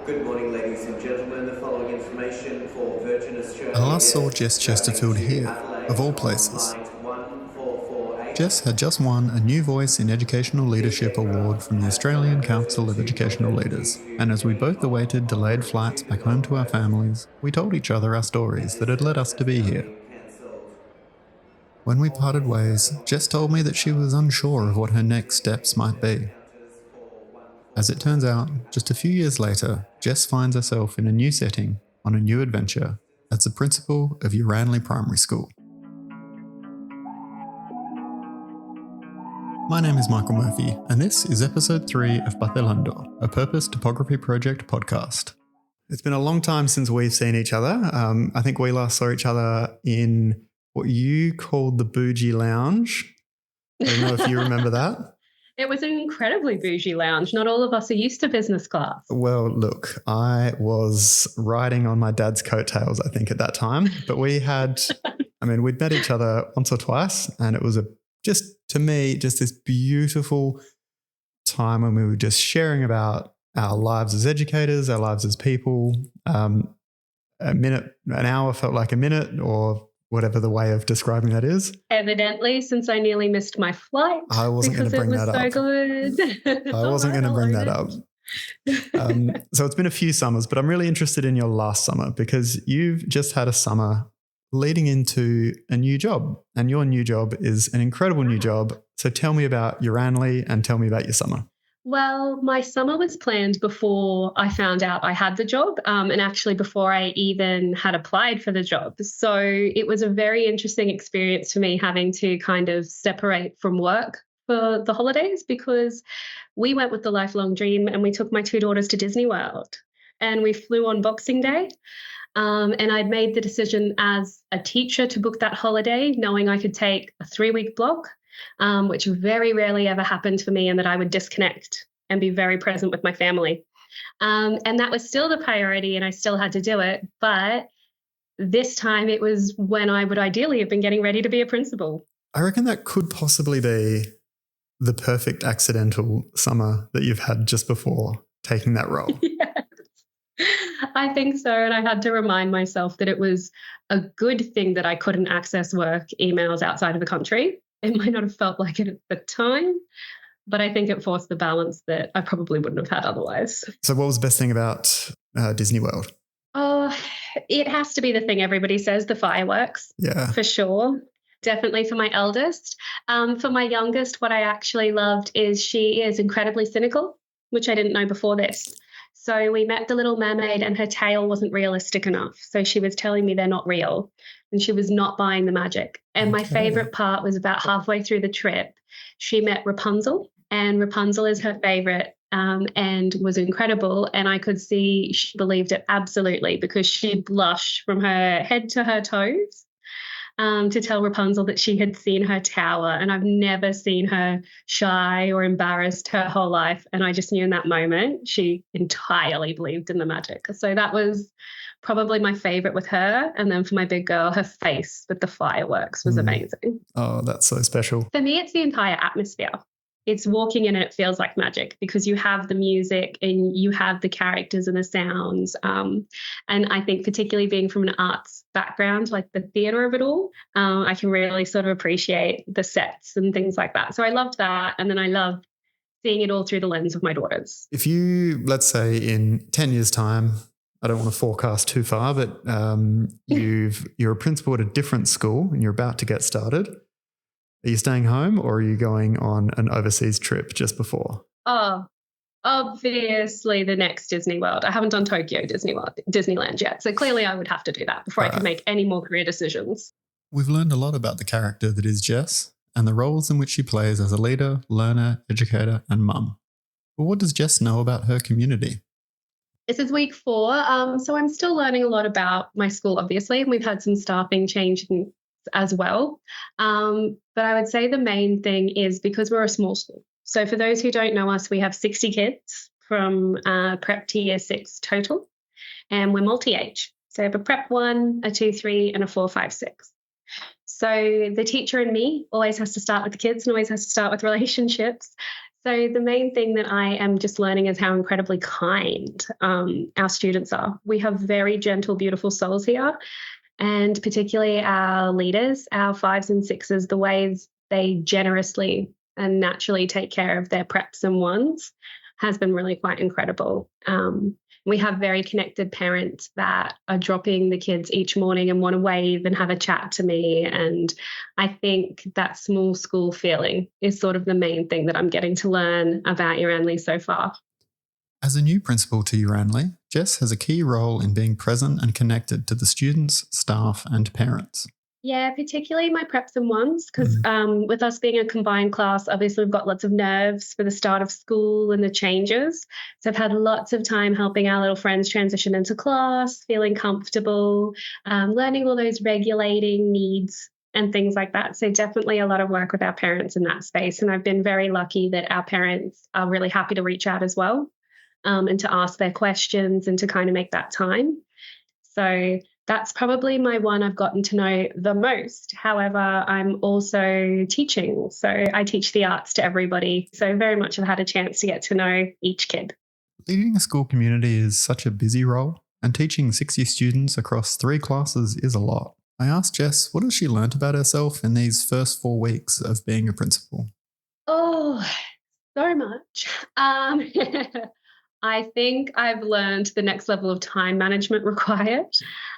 Good morning, ladies and gentlemen. The following information for Virgin Australia. I last saw Jess Chesterfield here, of all places. Jess had just won a New Voice in Educational Leadership award from the Australian Council of Educational Leaders, and as we both awaited delayed flights back home to our families, we told each other our stories that had led us to be here. When we parted ways, Jess told me that she was unsure of what her next steps might be. As it turns out, just a few years later, Jess finds herself in a new setting, on a new adventure, as the principal of Uranley Primary School. My name is Michael Murphy, and this is episode 3 of Vacilando, a Purpose Topography Project podcast. It's been a long time since we've seen each other. I think we last saw each other in what you called the Bougie Lounge. I don't know if you remember that. It was an incredibly bougie lounge. Not all of us are used to business class. Well, look, I was riding on my dad's coattails, I think, at that time. But we'd met each other once or twice, and it was to me, this beautiful time when we were just sharing about our lives as educators, our lives as people. An hour felt like a minute, or whatever the way of describing that is. Evidently, since I nearly missed my flight. I wasn't going to bring that up. Because it was so good. I wasn't going to bring that up. So it's been a few summers, but I'm really interested in your last summer because you've just had a summer leading into a new job, and your new job is an incredible new job. So tell me about Uranley and tell me about your summer. Well, my summer was planned before I found out I had the job, and actually before I even had applied for the job. So it was a very interesting experience for me having to kind of separate from work for the holidays, because we went with the lifelong dream and we took my 2 daughters to Disney World, and we flew on Boxing Day. And I'd made the decision as a teacher to book that holiday, knowing I could take a 3-week block, which very rarely ever happened for me, and that I would disconnect and be very present with my family. And that was still the priority, and I still had to do it. But this time it was when I would ideally have been getting ready to be a principal. I reckon that could possibly be the perfect accidental summer that you've had just before taking that role. I think so. And I had to remind myself that it was a good thing that I couldn't access work emails outside of the country. It might not have felt like it at the time, but I think it forced the balance that I probably wouldn't have had otherwise. So what was the best thing about Disney World? Oh, it has to be the thing everybody says, the fireworks. Yeah. For sure. Definitely for my eldest. For my youngest, what I actually loved is she is incredibly cynical, which I didn't know before this. So we met the Little Mermaid and her tail wasn't realistic enough. So she was telling me they're not real and she was not buying the magic. And my favorite part was about halfway through the trip, she met Rapunzel, and Rapunzel is her favorite and was incredible. And I could see she believed it absolutely, because she blushed from her head to her toes. To tell Rapunzel that she had seen her tower, and I've never seen her shy or embarrassed her whole life. And I just knew in that moment she entirely believed in the magic. So that was probably my favorite with her. And then for my big girl, her face with the fireworks was amazing. Oh, that's so special. For me, it's the entire atmosphere. It's walking in and it feels like magic, because you have the music and you have the characters and the sounds. And I think particularly being from an arts background, like the theatre of it all, I can really sort of appreciate the sets and things like that. So I loved that. And then I loved seeing it all through the lens of my daughters. If you, let's say in 10 years' time, I don't want to forecast too far, but you're a principal at a different school and you're about to get started. Are you staying home or are you going on an overseas trip just before? Oh, obviously the next Disney World. I haven't done Tokyo Disneyland yet. So clearly I would have to do that before I could make any more career decisions. We've learned a lot about the character that is Jess and the roles in which she plays as a leader, learner, educator, and mum. But what does Jess know about her community? This is week 4. So I'm still learning a lot about my school, obviously, and we've had some staffing changes as well. But I would say the main thing is because we're a small school. So for those who don't know us, we have 60 kids from prep to year 6 total, and we're multi-age. So we have a prep 1, a 2, 3, and a 4, 5, 6. So the teacher in me always has to start with the kids and always has to start with relationships. So the main thing that I am just learning is how incredibly kind our students are. We have very gentle, beautiful souls here, and particularly our leaders, our fives and sixes, the ways they generously and naturally take care of their preps and ones has been really quite incredible. We have very connected parents that are dropping the kids each morning and want to wave and have a chat to me. And I think that small school feeling is sort of the main thing that I'm getting to learn about Uranley so far. As a new principal to Uranley, Jess has a key role in being present and connected to the students, staff, and parents. Yeah, particularly my preps and ones, because with us being a combined class, obviously we've got lots of nerves for the start of school and the changes. So I've had lots of time helping our little friends transition into class, feeling comfortable, learning all those regulating needs and things like that. So definitely a lot of work with our parents in that space. And I've been very lucky that our parents are really happy to reach out as well, and to ask their questions and to kind of make that time. So that's probably my one I've gotten to know the most. However, I'm also teaching. So I teach the arts to everybody. So very much I've had a chance to get to know each kid. Leading a school community is such a busy role, and teaching 60 students across 3 classes is a lot. I asked Jess what has she learnt about herself in these first 4 weeks of being a principal. Oh, so much. I think I've learned the next level of time management required.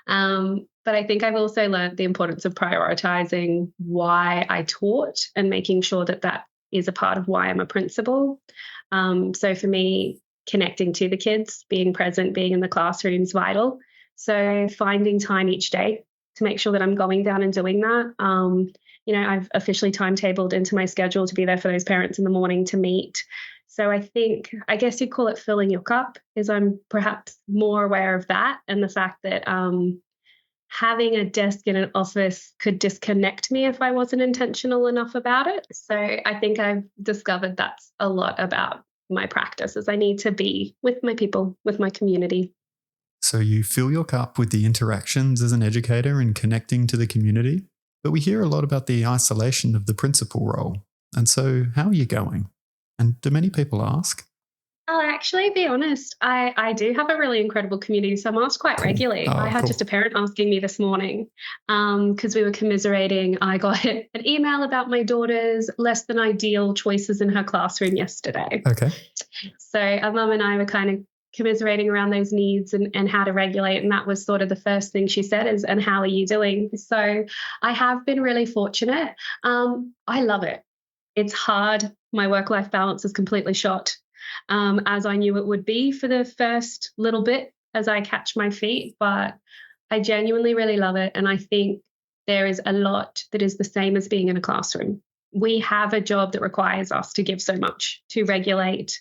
But I think I've also learned the importance of prioritizing why I taught and making sure that that is a part of why I'm a principal. So for me, connecting to the kids, being present, being in the classroom is vital. So finding time each day to make sure that I'm going down and doing that. I've officially timetabled into my schedule to be there for those parents in the morning to meet. So I guess you'd call it filling your cup, is I'm perhaps more aware of that, and the fact that having a desk in an office could disconnect me if I wasn't intentional enough about it. So I think I've discovered that's a lot about my practice, is I need to be with my people, with my community. So you fill your cup with the interactions as an educator and connecting to the community, but we hear a lot about the isolation of the principal role. And so how are you going? And do many people ask? I'll actually be honest, I do have a really incredible community, so I'm asked quite regularly. I had just a parent asking me this morning because we were commiserating. I got an email about my daughter's less than ideal choices in her classroom yesterday. Okay. So our mum and I were kind of commiserating around those needs and how to regulate. And that was sort of the first thing she said is, and how are you doing? So I have been really fortunate. I love it. It's hard. My work-life balance is completely shot, as I knew it would be for the first little bit as I catch my feet. But I genuinely really love it. And I think there is a lot that is the same as being in a classroom. We have a job that requires us to give so much, to regulate,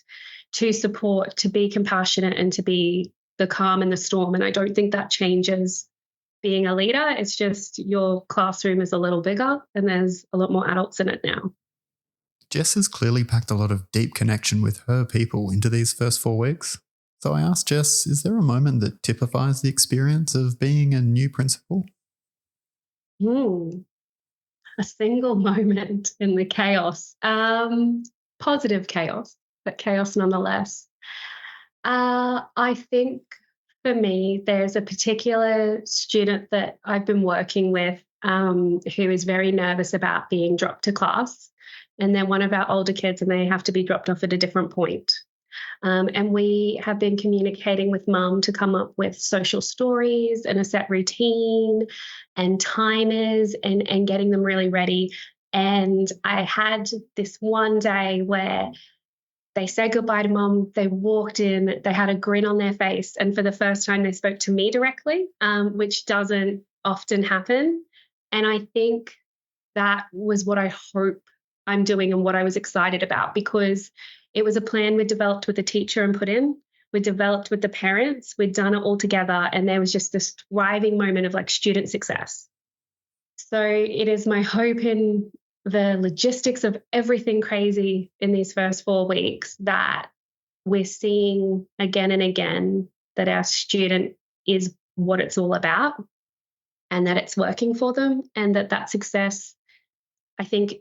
to support, to be compassionate, and to be the calm in the storm. And I don't think that changes being a leader. It's just your classroom is a little bigger and there's a lot more adults in it now. Jess has clearly packed a lot of deep connection with her people into these first 4 weeks. So I asked Jess, is there a moment that typifies the experience of being a new principal? A single moment in the chaos. Positive chaos, but chaos nonetheless. I think for me, there's a particular student that I've been working with who is very nervous about being dropped to class. And they're one of our older kids and they have to be dropped off at a different point. And we have been communicating with mum to come up with social stories and a set routine and timers and getting them really ready. And I had this one day where they said goodbye to mum, they walked in, they had a grin on their face. And for the first time, they spoke to me directly, which doesn't often happen. And I think that was what I hope I'm doing and what I was excited about, because it was a plan we developed with the teacher and put in. We developed with the parents. We'd done it all together. And there was just this thriving moment of like student success. So it is my hope in the logistics of everything crazy in these first 4 weeks that we're seeing again and again that our student is what it's all about and that it's working for them, and that success, I think,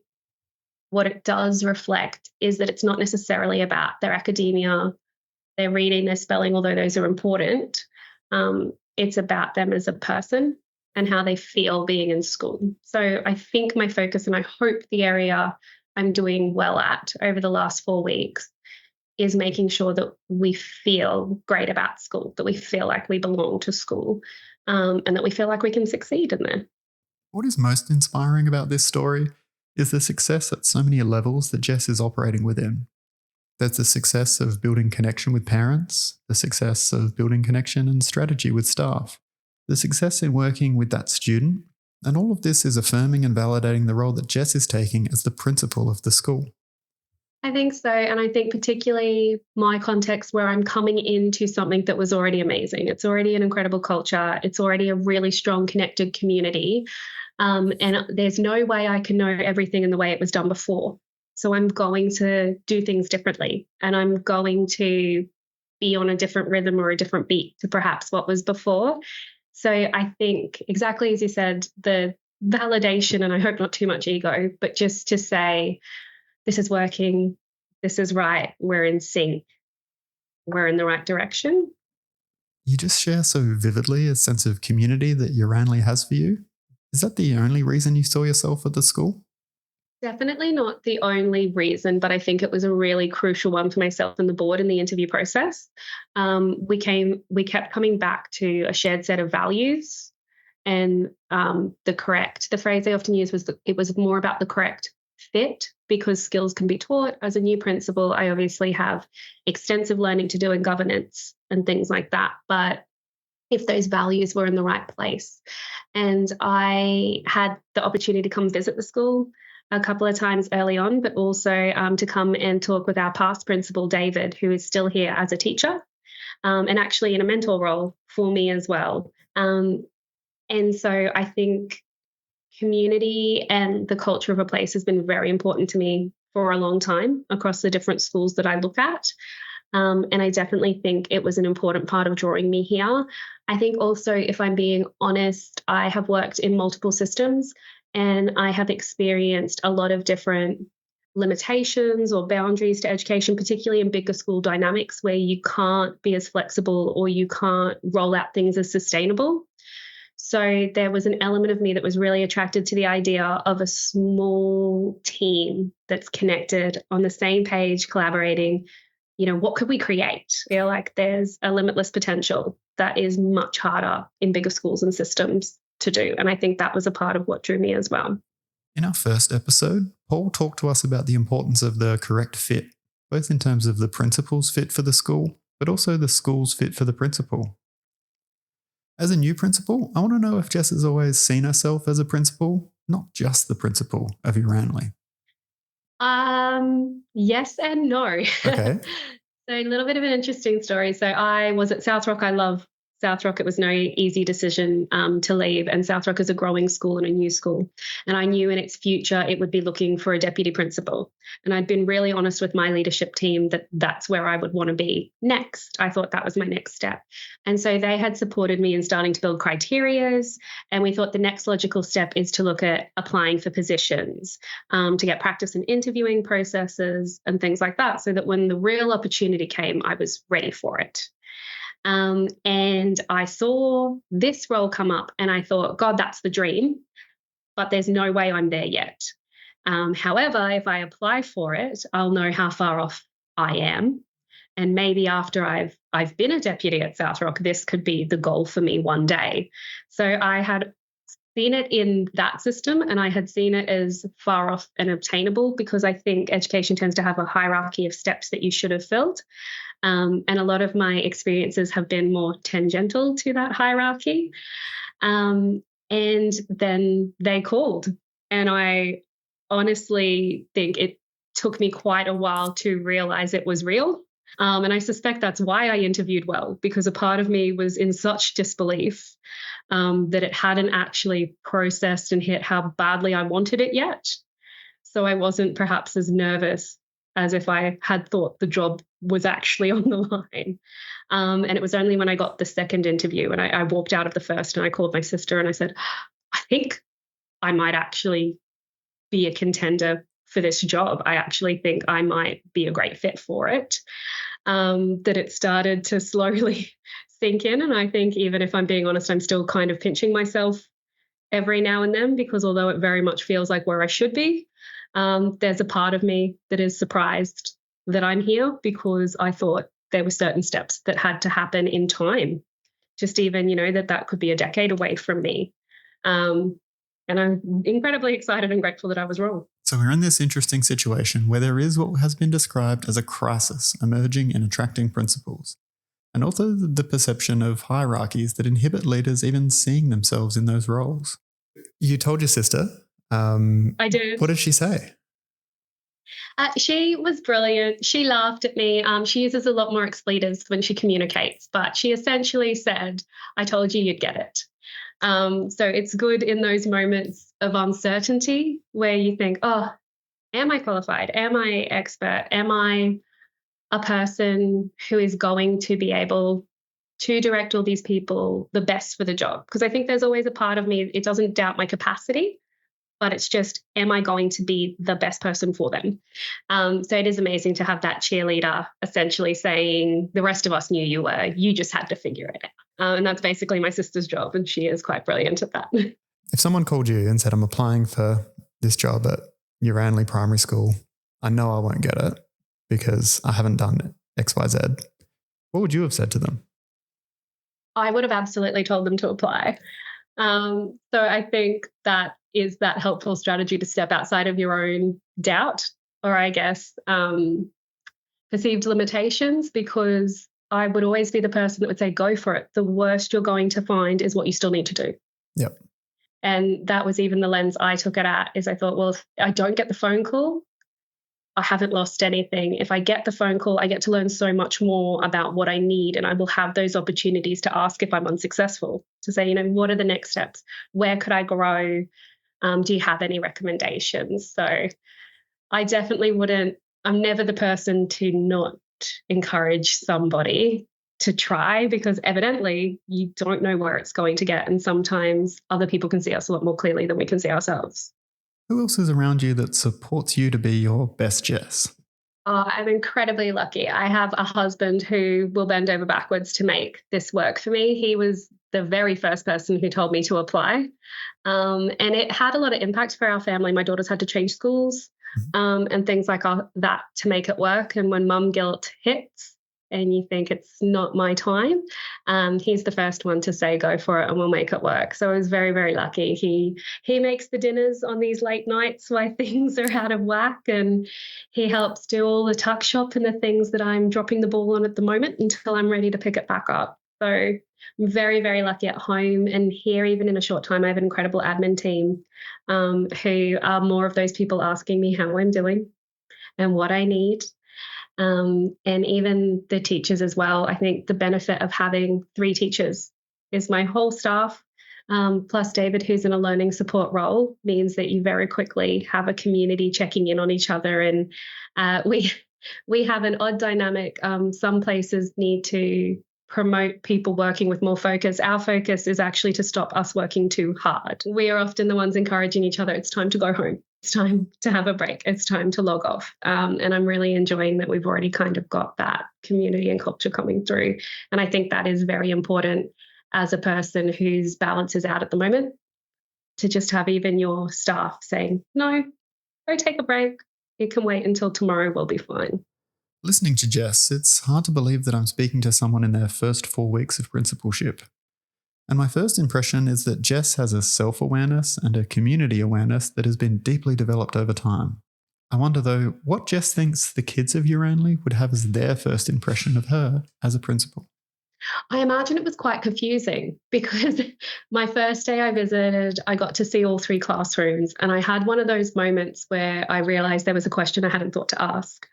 what it does reflect is that it's not necessarily about their academia, their reading, their spelling, although those are important. It's about them as a person and how they feel being in school. So I think my focus, and I hope the area I'm doing well at over the last 4 weeks, is making sure that we feel great about school, that we feel like we belong to school, and that we feel like we can succeed in there. What is most inspiring about this story is the success at so many levels that Jess is operating within. There's the success of building connection with parents, the success of building connection and strategy with staff, the success in working with that student, and all of this is affirming and validating the role that Jess is taking as the principal of the school. I think so. And I think particularly my context where I'm coming into something that was already amazing. It's already an incredible culture. It's already a really strong connected community. And there's no way I can know everything in the way it was done before. So I'm going to do things differently, and I'm going to be on a different rhythm or a different beat to perhaps what was before. So I think exactly as you said, the validation, and I hope not too much ego, but just to say, this is working, this is right, we're in sync, we're in the right direction. You just share so vividly a sense of community that your Ranley has for you. Is that the only reason you saw yourself at the school? Definitely not the only reason, but I think it was a really crucial one for myself and the board in the interview process. We kept coming back to a shared set of values, and the phrase I often use was that it was more about the correct fit, because skills can be taught. As a new principal, I obviously have extensive learning to do in governance and things like that, but if those values were in the right place. And I had the opportunity to come visit the school a couple of times early on, but also to come and talk with our past principal, David, who is still here as a teacher, and actually in a mentor role for me as well. And so I think community and the culture of a place has been very important to me for a long time across the different schools that I look at. And I definitely think it was an important part of drawing me here. I think also, if I'm being honest, I have worked in multiple systems and I have experienced a lot of different limitations or boundaries to education, particularly in bigger school dynamics where you can't be as flexible or you can't roll out things as sustainable. So there was an element of me that was really attracted to the idea of a small team that's connected on the same page, collaborating. What could we create? Like there's a limitless potential that is much harder in bigger schools and systems to do. And I think that was a part of what drew me as well. In our first episode, Paul talked to us about the importance of the correct fit, both in terms of the principal's fit for the school, but also the school's fit for the principal. As a new principal, I want to know if Jess has always seen herself as a principal, not just the principal of your Ranley. Yes and no. Okay. So a little bit of an interesting story. So I was at South Rock. I love South Rock. It was no easy decision to leave. And South Rock is a growing school and a new school. And I knew in its future it would be looking for a deputy principal. And I'd been really honest with my leadership team that that's where I would want to be next. I thought that was my next step. And so they had supported me in starting to build criterias. And we thought the next logical step is to look at applying for positions, to get practice in interviewing processes and things like that, so that when the real opportunity came, I was ready for it. And I saw this role come up and I thought, God, that's the dream, but there's no way I'm there yet. However, if I apply for it, I'll know how far off I am. And maybe after I've been a deputy at South Rock, this could be the goal for me one day. So I had seen it in that system and I had seen it as far off and obtainable, because I think education tends to have a hierarchy of steps that you should have filled. And a lot of my experiences have been more tangential to that hierarchy. And then they called. And I honestly think it took me quite a while to realize it was real. And I suspect that's why I interviewed well, because a part of me was in such disbelief that it hadn't actually processed and hit how badly I wanted it yet. So I wasn't perhaps as nervous as if I had thought the job was actually on the line. And it was only when I got the second interview and I walked out of the first and I called my sister and I said, I think I might actually be a contender for this job. I actually think I might be a great fit for it. That it started to slowly sink in. And I think, even if I'm being honest, I'm still kind of pinching myself every now and then, because although it very much feels like where I should be, there's a part of me that is surprised that I'm here, because I thought there were certain steps that had to happen in time. Just even, that could be a decade away from me. And I'm incredibly excited and grateful that I was wrong. So we're in this interesting situation where there is what has been described as a crisis emerging in attracting principals, and also the perception of hierarchies that inhibit leaders even seeing themselves in those roles. You told your sister. I did. What did she say? She was brilliant. She laughed at me. She uses a lot more expletives when she communicates, but she essentially said, "I told you you'd get it." So it's good in those moments of uncertainty where you think, oh, am I qualified? Am I expert? Am I a person who is going to be able to direct all these people the best for the job? Because I think there's always a part of me, it doesn't doubt my capacity, but it's just, am I going to be the best person for them? So it is amazing to have that cheerleader essentially saying, the rest of us knew you were, you just had to figure it out. And that's basically my sister's job, and she is quite brilliant at that. If someone called you and said, I'm applying for this job at your Ranley Primary School, I know I won't get it because I haven't done XYZ, what would you have said to them? I would have absolutely told them to apply. So I think that is that helpful strategy to step outside of your own doubt, or I guess perceived limitations, because I would always be the person that would say, go for it. The worst you're going to find is what you still need to do. Yep. And that was even the lens I took it at, is I thought, well, if I don't get the phone call, I haven't lost anything. If I get the phone call, I get to learn so much more about what I need, and I will have those opportunities to ask if I'm unsuccessful, to say, what are the next steps? Where could I grow? Do you have any recommendations? So I definitely wouldn't, I'm never the person to not encourage somebody to try, because evidently you don't know where it's going to get. And sometimes other people can see us a lot more clearly than we can see ourselves. Who else is around you that supports you to be your best Jess? I'm incredibly lucky. I have a husband who will bend over backwards to make this work for me. He was the very first person who told me to apply. And it had a lot of impact for our family. My daughters had to change schools and things like that to make it work. And when mum guilt hits and you think it's not my time, he's the first one to say, go for it and we'll make it work. So I was very, very lucky. He makes the dinners on these late nights where things are out of whack, and he helps do all the tuck shop and the things that I'm dropping the ball on at the moment until I'm ready to pick it back up. So I'm very, very lucky at home, and here, even in a short time, I have an incredible admin team who are more of those people asking me how I'm doing and what I need. And even the teachers as well. I think the benefit of having 3 teachers is my whole staff, plus David, who's in a learning support role, means that you very quickly have a community checking in on each other. And we have an odd dynamic. Some places need to promote people working with more focus. Our focus is actually to stop us working too hard. We are often the ones encouraging each other. It's time to go home. It's time to have a break. It's time to log off. And I'm really enjoying that we've already kind of got that community and culture coming through. And I think that is very important as a person whose balance is out at the moment, to just have even your staff saying, no, go take a break. You can wait until tomorrow. We'll be fine. Listening to Jess, it's hard to believe that I'm speaking to someone in their first 4 weeks of principalship. And my first impression is that Jess has a self-awareness and a community awareness that has been deeply developed over time. I wonder, though, what Jess thinks the kids of Uranley would have as their first impression of her as a principal. I imagine it was quite confusing, because my first day I visited, I got to see all 3 classrooms, and I had one of those moments where I realised there was a question I hadn't thought to ask.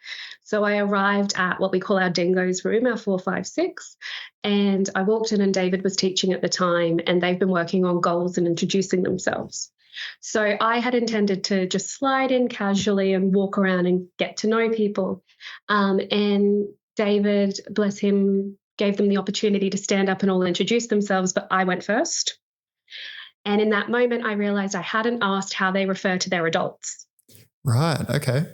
So I arrived at what we call our dingoes room, our 4, 5, 6, and I walked in, and David was teaching at the time, and they've been working on goals and introducing themselves. So I had intended to just slide in casually and walk around and get to know people. And David, bless him, gave them the opportunity to stand up and all introduce themselves, but I went first. And in that moment, I realized I hadn't asked how they refer to their adults. Right. Okay.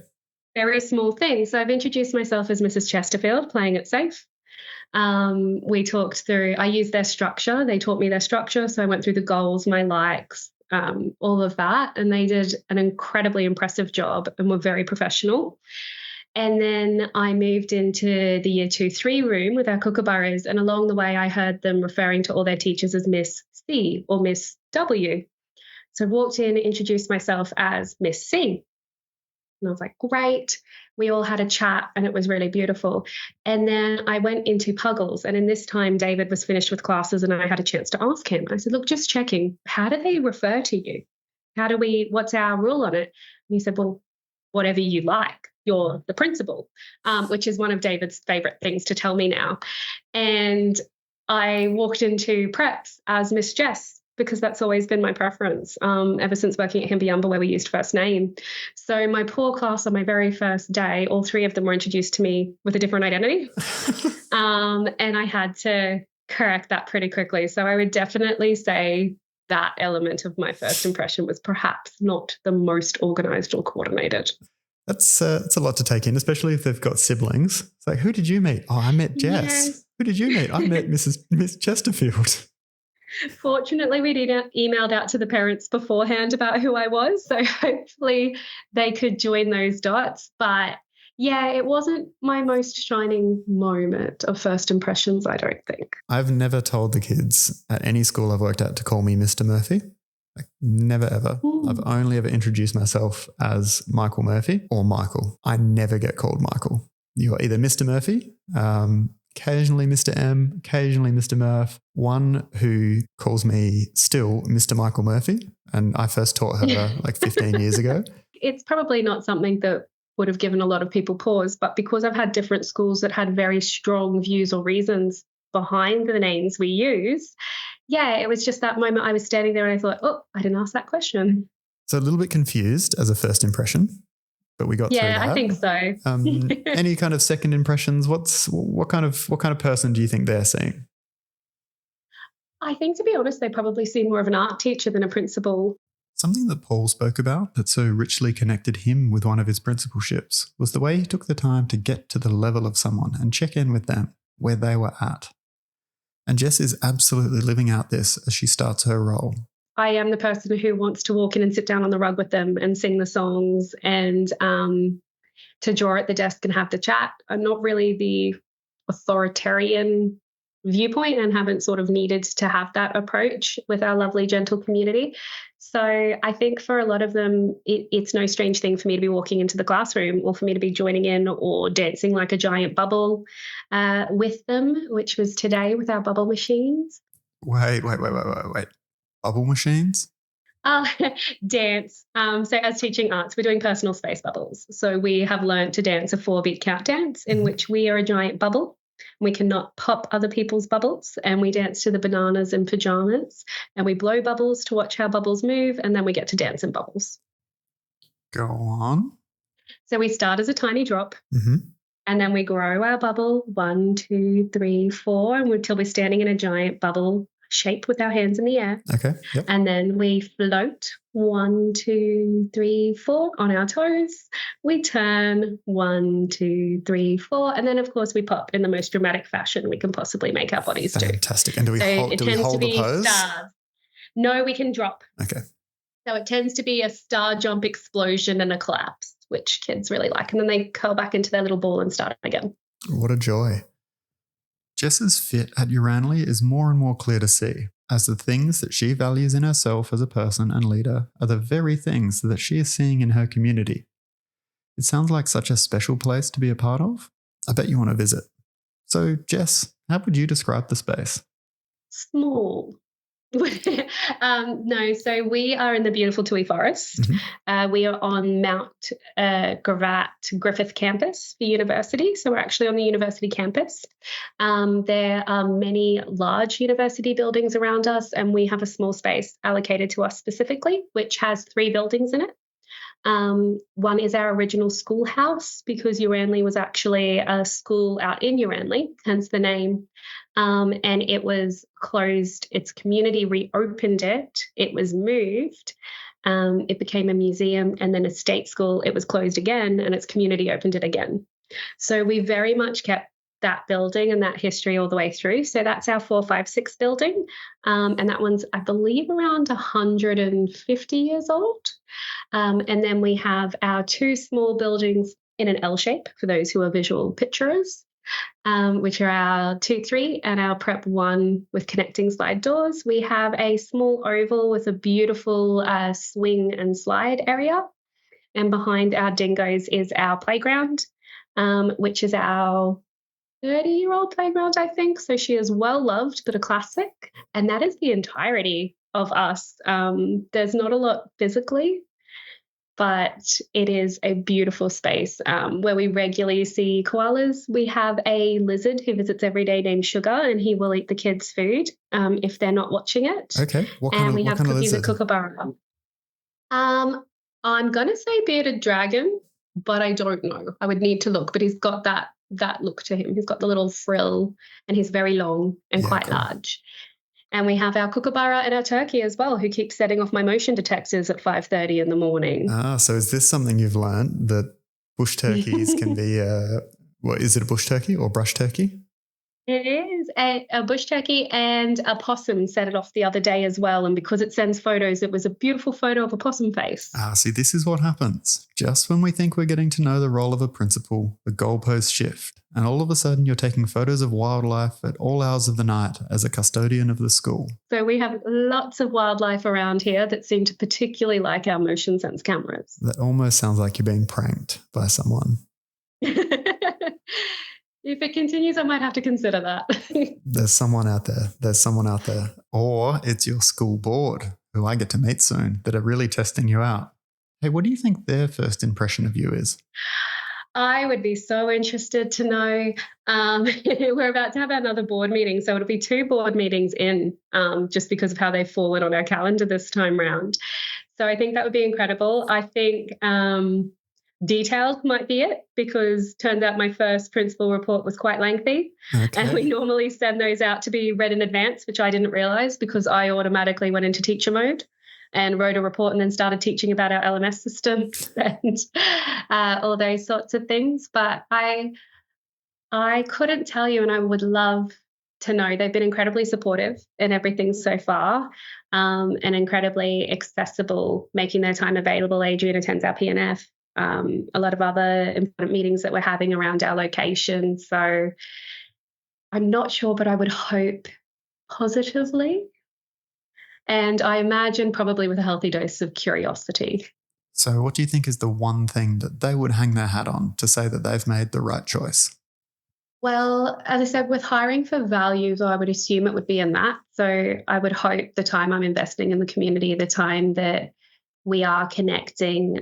Very small thing. So I've introduced myself as Mrs. Chesterfield, playing it safe. We talked through, I used their structure. They taught me their structure. So I went through the goals, my likes, all of that. And they did an incredibly impressive job and were very professional. And then I moved into the year 2-3 room with our kookaburras. And along the way, I heard them referring to all their teachers as Miss C or Miss W. So I walked in, introduced myself as Miss C. And I was like, great. We all had a chat and it was really beautiful. And then I went into Puggles. And in this time, David was finished with classes and I had a chance to ask him. I said, look, just checking, how do they refer to you? What's our rule on it? And he said, well, whatever you like. You're the principal, which is one of David's favorite things to tell me now. And I walked into preps as Miss Jess, because that's always been my preference ever since working at Himbayumba, where we used first name. So my poor class on my very first day, all three of them were introduced to me with a different identity. And I had to correct that pretty quickly. So I would definitely say that element of my first impression was perhaps not the most organized or coordinated. That's a lot to take in, especially if they've got siblings. It's like, who did you meet? Oh, I met Jess. Yes. Who did you meet? I met Miss Chesterfield. Fortunately, we'd emailed out to the parents beforehand about who I was, so hopefully they could join those dots. But yeah, it wasn't my most shining moment of first impressions, I don't think. I've never told the kids at any school I've worked at to call me Mr. Murphy. Like, never, ever. Ooh. I've only ever introduced myself as Michael Murphy or Michael. I never get called Michael. You're either Mr. Murphy, occasionally Mr. M, occasionally Mr. Murph, one who calls me still Mr. Michael Murphy. And I first taught her like 15 years ago. It's probably not something that would have given a lot of people pause, but because I've had different schools that had very strong views or reasons behind the names we use, yeah, it was just that moment I was standing there and I thought, oh, I didn't ask that question. So a little bit confused as a first impression, but we got through that. Yeah, I think so. Any kind of second impressions? What kind of person do you think they're seeing? I think, to be honest, they probably see more of an art teacher than a principal. Something that Paul spoke about that so richly connected him with one of his principalships was the way he took the time to get to the level of someone and check in with them where they were at. And Jess is absolutely living out this as she starts her role. I am the person who wants to walk in and sit down on the rug with them and sing the songs and to draw at the desk and have the chat. I'm not really the authoritarian viewpoint and haven't sort of needed to have that approach with our lovely, gentle community. So I think for a lot of them, it's no strange thing for me to be walking into the classroom or for me to be joining in or dancing like a giant bubble with them, which was today with our bubble machines. Wait. Bubble machines? Dance. So as teaching arts, we're doing personal space bubbles. So we have learned to dance a 4-beat count dance in which we are a giant bubble. We cannot pop other people's bubbles, and we dance to the bananas and pajamas, and we blow bubbles to watch how bubbles move, and then we get to dance in bubbles. Go on. So we start as a tiny drop, Mm-hmm. and then we grow our bubble 1, 2, 3, 4, and until we're standing in a giant bubble shape with our hands in the air. Okay. Yep. And then we float 1, 2, 3, 4 on our toes. We turn 1, 2, 3, 4. And then, of course, we pop in the most dramatic fashion we can possibly make our bodies do. Fantastic. And do we hold the pose? Stars. No, we can drop. Okay. So it tends to be a star jump explosion and a collapse, which kids really like. And then they curl back into their little ball and start again. What a joy. Jess's fit at Uranley is more and more clear to see, as the things that she values in herself as a person and leader are the very things that she is seeing in her community. It sounds like such a special place to be a part of. I bet you want to visit. So, Jess, how would you describe the space? Small. No, so we are in the beautiful Toohey Forest. Mm-hmm. We are on Mount Gravatt Griffith campus for university. So we're actually on the university campus. There are many large university buildings around us, and we have a small space allocated to us specifically, which has 3 buildings in it. One is our original schoolhouse, because Uranley was actually a school out in Uranley, hence the name. And it was closed. Its community reopened it. It was moved. It became a museum, and then a state school. It was closed again, and its community opened it again. So we very much kept that building and that history all the way through. So that's our 456 building. And that one's, I believe, around 150 years old. And then we have our two small buildings in an L shape for those who are visual picturers, which are our 2-3 and our Prep 1 with connecting slide doors. We have a small oval with a beautiful swing and slide area. And behind our dingoes is our playground, which is our 30-year-old playground, I think. So she is well loved, but a classic. And that is the entirety of us. There's not a lot physically, but it is a beautiful space where we regularly see koalas. We have a lizard who visits every day named Sugar, and he will eat the kids' food if they're not watching it. Okay. What and kind we of have cookies lizard? at Kookaburra. I'm going to say bearded dragon, but I don't know. I would need to look, but he's got that look to him. He's got the little frill, and he's very long and quite large. And we have our kookaburra and our turkey as well, who keeps setting off my motion detectors at 5:30 in the morning. So is this something you've learned, that bush turkeys can be, is it a bush turkey or brush turkey? It is a bush turkey, and a possum set it off the other day as well. And because it sends photos, it was a beautiful photo of a possum face. See, this is what happens. Just when we think we're getting to know the role of a principal, the goalposts shift, and all of a sudden you're taking photos of wildlife at all hours of the night as a custodian of the school. So we have lots of wildlife around here that seem to particularly like our motion sense cameras. That almost sounds like you're being pranked by someone. If it continues, I might have to consider that. There's someone out there. Or it's your school board, who I get to meet soon, that are really testing you out. Hey, what do you think their first impression of you is? I would be so interested to know. We're about to have another board meeting, so it'll be 2 board meetings in, just because of how they've fallen on our calendar this time round. So I think that would be incredible. I think detailed might be it, because turns out my first principal report was quite lengthy. Okay. And we normally send those out to be read in advance, which I didn't realize, because I automatically went into teacher mode and wrote a report and then started teaching about our LMS system and all those sorts of things. But I couldn't tell you, and I would love to know. They've been incredibly supportive in everything so far, and incredibly accessible, making their time available. Adrian attends our PNF. A lot of other important meetings that we're having around our location. So I'm not sure, but I would hope positively. And I imagine probably with a healthy dose of curiosity. So what do you think is the one thing that they would hang their hat on to say that they've made the right choice? Well, as I said, with hiring for values, I would assume it would be in that. So I would hope the time I'm investing in the community, the time that we are connecting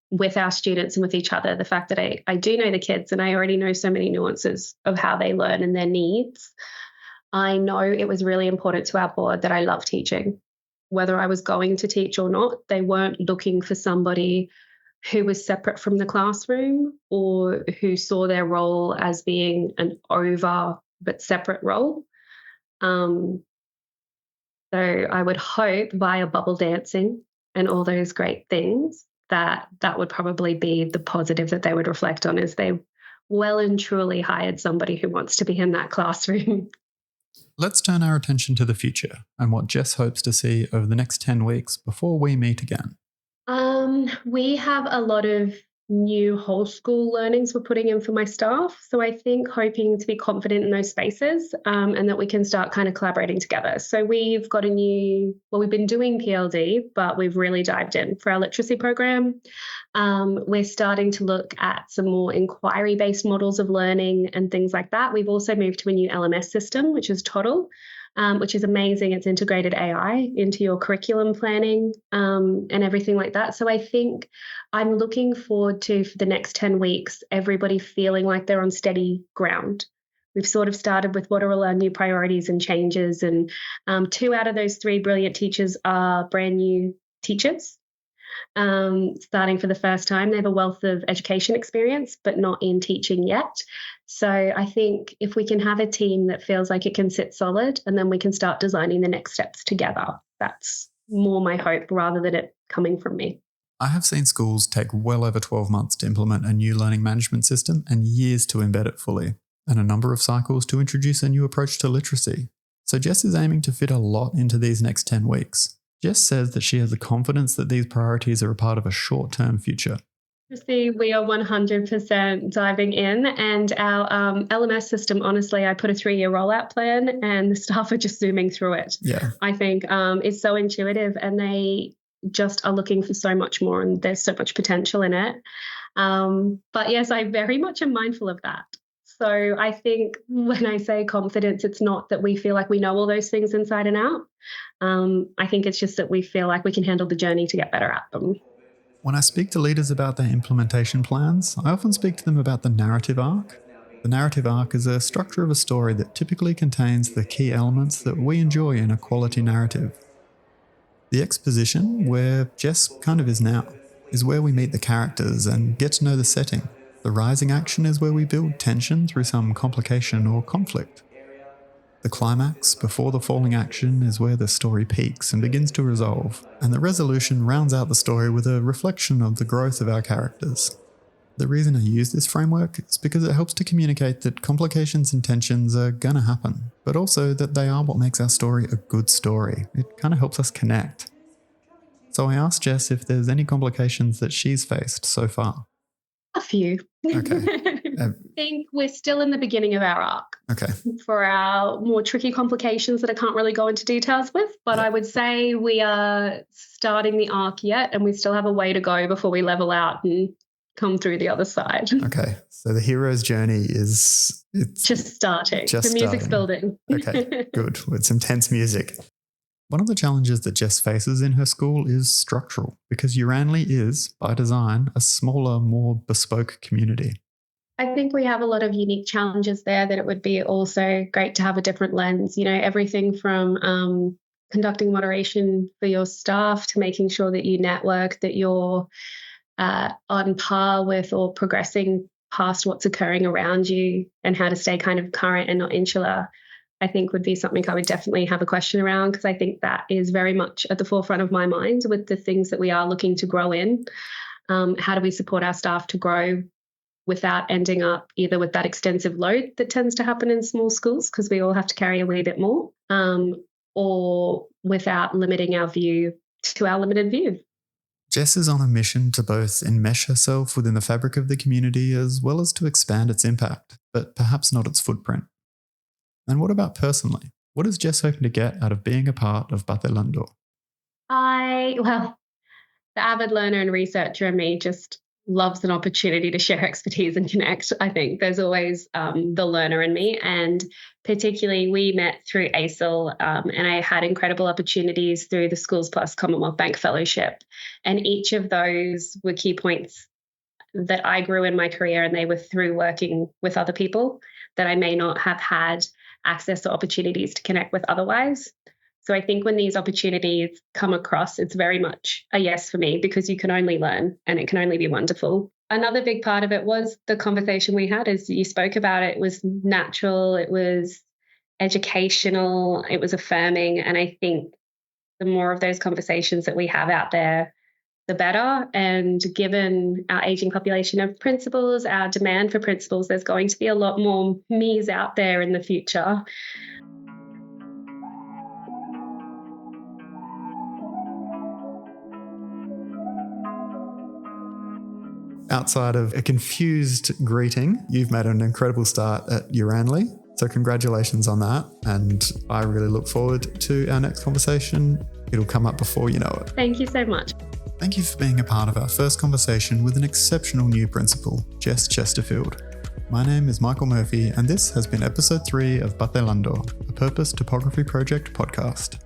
with our students and with each other, the fact that I do know the kids and I already know so many nuances of how they learn and their needs. I know it was really important to our board that I love teaching. Whether I was going to teach or not, they weren't looking for somebody who was separate from the classroom or who saw their role as being an over but separate role. So I would hope via bubble dancing and all those great things that would probably be the positive that they would reflect on, as they well and truly hired somebody who wants to be in that classroom. Let's turn our attention to the future and what Jess hopes to see over the next 10 weeks before we meet again. We have a lot of new whole school learnings we're putting in for my staff. So I think hoping to be confident in those spaces and that we can start kind of collaborating together. So we've got we've been doing PLD, but we've really dived in for our literacy program. We're starting to look at some more inquiry-based models of learning and things like that. We've also moved to a new LMS system, which is Toddle, which is amazing. It's integrated AI into your curriculum planning and everything like that. So I think I'm looking forward to, for the next 10 weeks, everybody feeling like they're on steady ground. We've sort of started with what are all our new priorities and changes. And 2 out of those 3 brilliant teachers are brand new teachers. Starting for the first time. They have a wealth of education experience, but not in teaching yet. So I think if we can have a team that feels like it can sit solid, and then we can start designing the next steps together, that's more my hope rather than it coming from me. I have seen schools take well over 12 months to implement a new learning management system and years to embed it fully, and a number of cycles to introduce a new approach to literacy. So Jess is aiming to fit a lot into these next 10 weeks. Jess says that she has the confidence that these priorities are a part of a short-term future. We are 100% diving in, and our LMS system, honestly, I put a 3-year rollout plan and the staff are just zooming through it. Yeah. I think it's so intuitive and they just are looking for so much more and there's so much potential in it. But yes, I very much am mindful of that. So I think when I say confidence, it's not that we feel like we know all those things inside and out. I think it's just that we feel like we can handle the journey to get better at them. When I speak to leaders about their implementation plans, I often speak to them about the narrative arc. The narrative arc is a structure of a story that typically contains the key elements that we enjoy in a quality narrative. The exposition, where Jess kind of is now, is where we meet the characters and get to know the setting. The rising action is where we build tension through some complication or conflict. The climax, before the falling action, is where the story peaks and begins to resolve, and the resolution rounds out the story with a reflection of the growth of our characters. The reason I use this framework is because it helps to communicate that complications and tensions are gonna happen, but also that they are what makes our story a good story. It kind of helps us connect. So I asked Jess if there's any complications that she's faced so far. A few. Okay. I think we're still in the beginning of our arc. Okay. For our more tricky complications that I can't really go into details with, but I would say we are starting the arc yet and we still have a way to go before we level out and come through the other side. Okay. So the hero's journey it's just starting. Just the music's starting. building. Okay, good. With some tense music. One of the challenges that Jess faces in her school is structural, because Uranley is, by design, a smaller, more bespoke community. I think we have a lot of unique challenges there that it would be also great to have a different lens. You know, everything from conducting moderation for your staff to making sure that you network, that you're on par with or progressing past what's occurring around you and how to stay kind of current and not insular, I think would be something I would definitely have a question around, because I think that is very much at the forefront of my mind with the things that we are looking to grow in. How do we support our staff to grow without ending up either with that extensive load that tends to happen in small schools because we all have to carry a wee bit more, or without limiting our view to our limited view. Jess is on a mission to both enmesh herself within the fabric of the community as well as to expand its impact, but perhaps not its footprint. And what about personally? What is Jess hoping to get out of being a part of Vacilando? The avid learner and researcher in me just loves an opportunity to share expertise and connect. I think there's always the learner in me, and particularly we met through ACIL, and I had incredible opportunities through the Schools Plus Commonwealth Bank Fellowship, and each of those were key points that I grew in my career, and they were through working with other people that I may not have had access to opportunities to connect with otherwise. So I think when these opportunities come across, it's very much a yes for me, because you can only learn and it can only be wonderful. Another big part of it was the conversation we had, as you spoke about. It was natural, it was educational, it was affirming. And I think the more of those conversations that we have out there, the better. And given our aging population of principals, our demand for principals, there's going to be a lot more me's out there in the future. Outside of a confused greeting, you've made an incredible start at Uranley. So congratulations on that. And I really look forward to our next conversation. It'll come up before you know it. Thank you so much. Thank you for being a part of our first conversation with an exceptional new principal, Jess Chesterfield. My name is Michael Murphy, and this has been episode 3 of Vacilando, a Purpose Topography Project podcast.